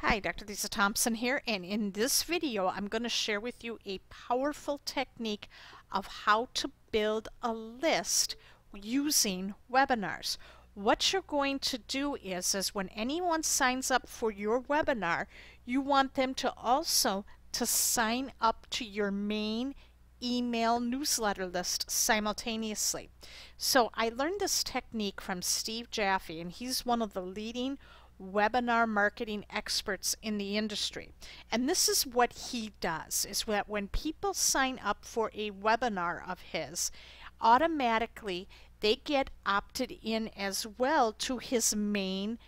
Hi, Dr. Lisa Thompson here, and in this video I'm going to share with you a powerful technique of how to build a list using webinars. What you're going to do is when anyone signs up for your webinar, you want them to also sign up to your main email newsletter list simultaneously. So I learned this technique from Steve Jaffe, and he's one of the leading webinar marketing experts in the industry. And this is what he does, is that when people sign up for a webinar of his, automatically they get opted in as well to his main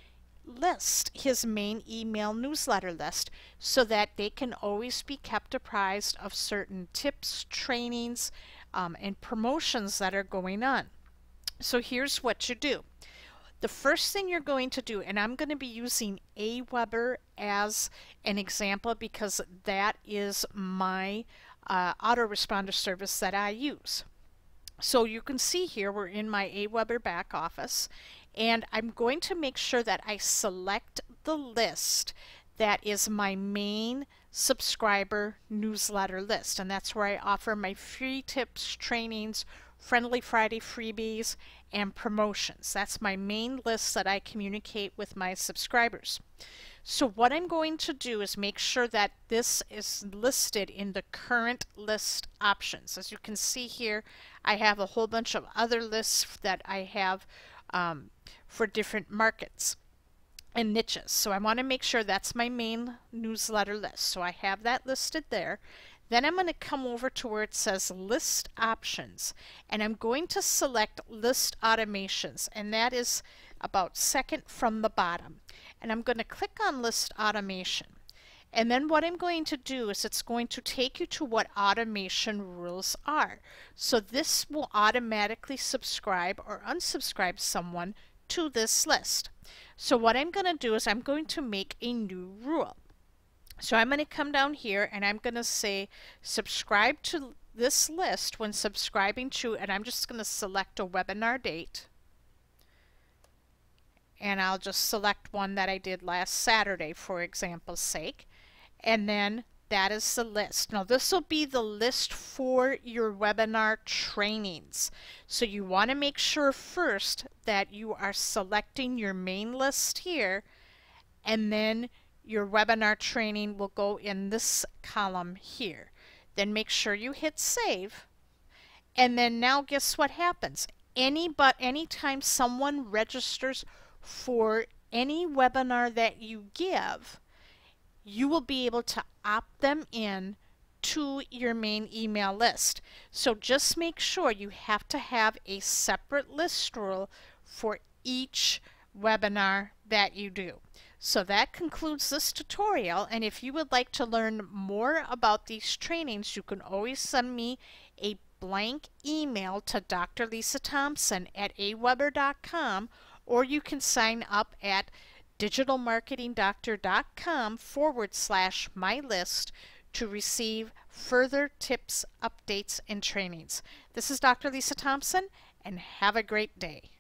list, his main email newsletter list, so that they can always be kept apprised of certain tips, trainings, and promotions that are going on. So here's what you do. The first thing you're going to do, and I'm going to be using Aweber as an example because that is my autoresponder service that I use. So you can see here we're in my Aweber back office, and I'm going to make sure that I select the list that is my main subscriber newsletter list, and that's where I offer my free tips, trainings, Friendly Friday freebies, and promotions. That's my main list that I communicate with my subscribers. So what I'm going to do is make sure that this is listed in the current list options. As you can see here, I have a whole bunch of other lists that I have for different markets and niches. So I want to make sure that's my main newsletter list. So I have that listed there. Then I'm going to come over to where it says List Options, and I'm going to select List Automations, and that is about second from the bottom. And I'm going to click on List Automation. And then what I'm going to do is it's going to take you to what automation rules are. So this will automatically subscribe or unsubscribe someone to this list. So what I'm going to do is I'm going to make a new rule. So I'm going to come down here and I'm going to say subscribe to this list when subscribing to, and I'm just going to select a webinar date. And I'll just select one that I did last Saturday for example's sake. And then that is the list. Now this will be the list for your webinar trainings. So you want to make sure first that you are selecting your main list here, and then your webinar training will go in this column here. Then make sure you hit save. And then now guess what happens? Anytime someone registers for any webinar that you give, you will be able to opt them in to your main email list. So just make sure you have to have a separate list rule for each webinar that you do. So that concludes this tutorial, and if you would like to learn more about these trainings, you can always send me a blank email to drlisathompson@aweber.com, or you can sign up at digitalmarketingdoctor.com/my-list to receive further tips, updates, and trainings. This is Dr. Lisa Thompson, and have a great day.